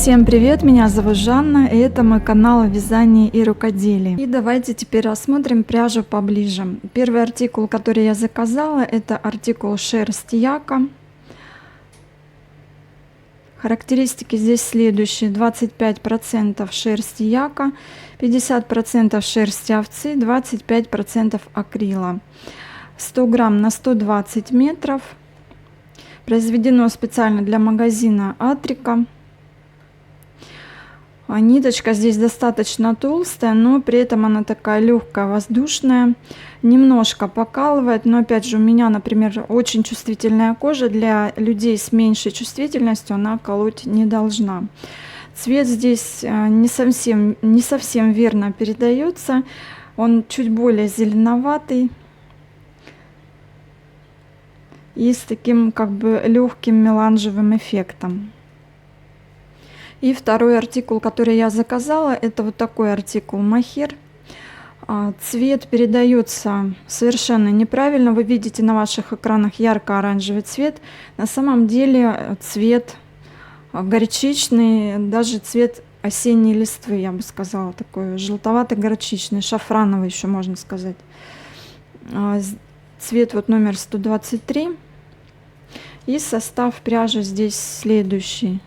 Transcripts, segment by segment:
Всем привет, меня зовут Жанна, и это мой канал о вязании и рукоделии. И давайте теперь рассмотрим пряжу поближе. Первый артикул, который я заказала, это артикул шерсть яка. Характеристики здесь следующие: 25% шерсти яка, 50% шерсти овцы, 25% акрила. 100 грамм на 120 метров. Произведено специально для магазина Атрика. Ниточка здесь достаточно толстая, но при этом она такая легкая, воздушная. Немножко покалывает, но опять же у меня, например, очень чувствительная кожа. Для людей с меньшей чувствительностью она колоть не должна. Цвет здесь не совсем верно передается. Он чуть более зеленоватый и с таким как бы легким меланжевым эффектом. И второй артикул, который я заказала, это вот такой артикул мохер. Цвет передается совершенно неправильно. Вы видите на ваших экранах ярко-оранжевый цвет. На самом деле цвет горчичный, даже цвет осенней листвы, я бы сказала, такой желтовато-горчичный, шафрановый еще можно сказать. Цвет вот номер 123. И состав пряжи здесь следующий: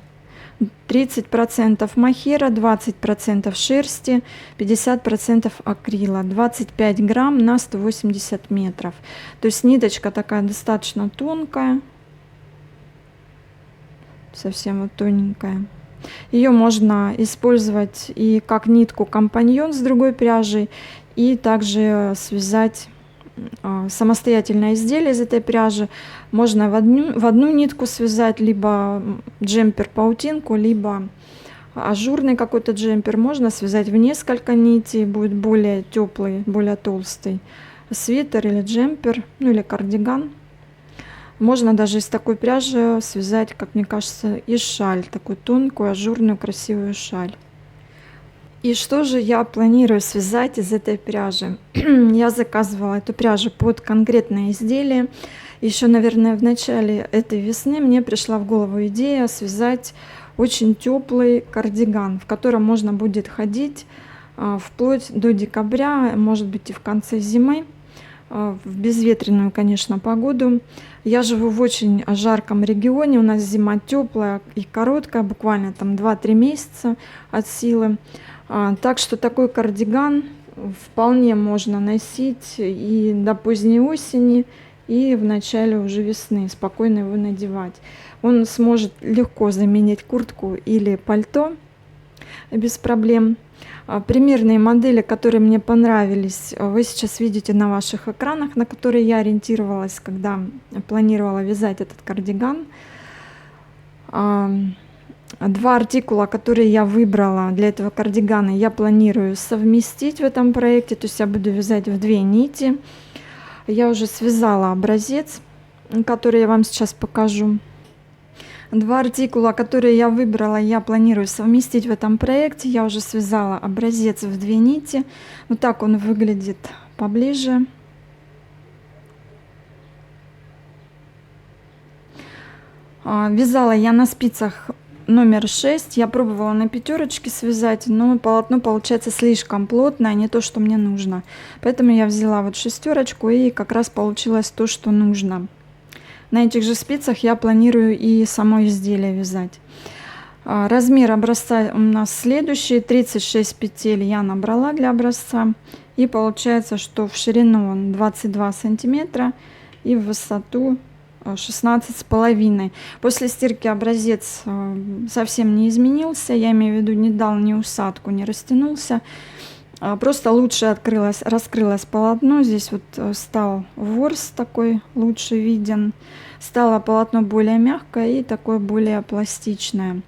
30% мохера, 20% шерсти, 50% акрила, 25 грамм на 180 метров. То есть ниточка такая достаточно тонкая, совсем вот тоненькая. Ее можно использовать и как нитку компаньон с другой пряжей, и также связать самостоятельное изделие из этой пряжи. Можно в одну нитку связать, либо джемпер паутинку, либо ажурный какой-то джемпер. Можно связать в несколько нитей, будет более теплый, более толстый свитер или джемпер, ну или кардиган. Можно даже из такой пряжи связать, как мне кажется, и шаль, такую тонкую, ажурную, красивую шаль. И что же я планирую связать из этой пряжи? Я заказывала эту пряжу под конкретное изделие. Еще, наверное, в начале этой весны мне пришла в голову идея связать очень теплый кардиган, в котором можно будет ходить вплоть до декабря, может быть и в конце зимы, в безветренную, конечно, погоду. Я живу в очень жарком регионе, у нас зима теплая и короткая, буквально там 2-3 месяца от силы. Так что такой кардиган вполне можно носить и до поздней осени, и в начале уже весны, спокойно его надевать. Он сможет легко заменить куртку или пальто без проблем. Примерные модели, которые мне понравились, вы сейчас видите на ваших экранах, на которые я ориентировалась, когда планировала вязать этот кардиган. Два артикула, которые я выбрала для этого кардигана, я планирую совместить в этом проекте. То есть я буду вязать в 2 нити. Я уже связала образец, который я вам сейчас покажу. Два артикула, которые я выбрала, я планирую совместить в этом проекте. Я уже связала образец в 2 нити. Вот так он выглядит поближе. Вязала я на спицах номер 6. Я пробовала на 5 связать, но полотно получается слишком плотное, не то, что мне нужно. Поэтому я взяла вот 6, и как раз получилось то, что нужно. На этих же спицах я планирую и само изделие вязать. Размер образца у нас следующий: 36 петель я набрала для образца. И получается, что в ширину он 22 сантиметра и в высоту 16,5. После стирки образец совсем не изменился, я имею в виду, не дал ни усадку, не растянулся, просто лучше раскрылось полотно. Здесь вот стал ворс такой лучше виден, стало полотно более мягкое и такое более пластичное,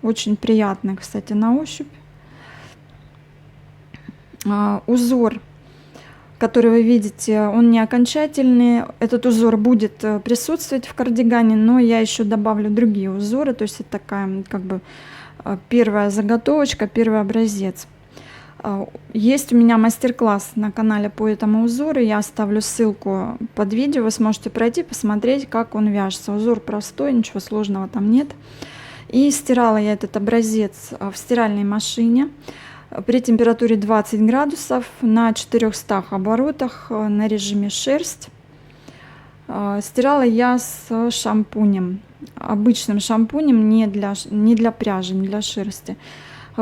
очень приятное, кстати, на ощупь. Узор, который вы видите, он не окончательный. Этот узор будет присутствовать в кардигане, но я еще добавлю другие узоры. То есть это такая как бы первая заготовочка, первый образец. Есть у меня мастер-класс на канале по этому узору. Я оставлю ссылку под видео. Вы сможете пройти, посмотреть, как он вяжется. Узор простой, ничего сложного там нет. И стирала я этот образец в стиральной машине при температуре 20 градусов на 400 оборотах на режиме шерсть. Стирала я с шампунем, обычным шампунем, не для пряжи, не для шерсти.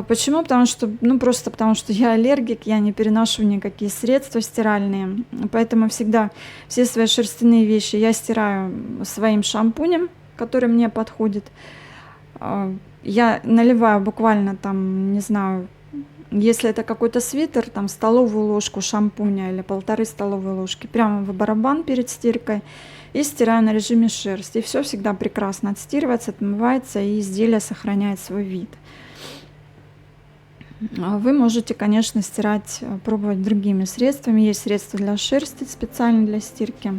Почему? Потому что, просто потому что я аллергик, я не переношу никакие средства стиральные, поэтому всегда все свои шерстяные вещи я стираю своим шампунем, который мне подходит. Я наливаю буквально там, не знаю, если это какой-то свитер, там столовую ложку шампуня или 1,5 столовые ложки прямо в барабан перед стиркой и стираю на режиме шерсть. И все всегда прекрасно отстирывается, отмывается, и изделие сохраняет свой вид. Вы можете, конечно, стирать, пробовать другими средствами. Есть средства для шерсти, специально для стирки.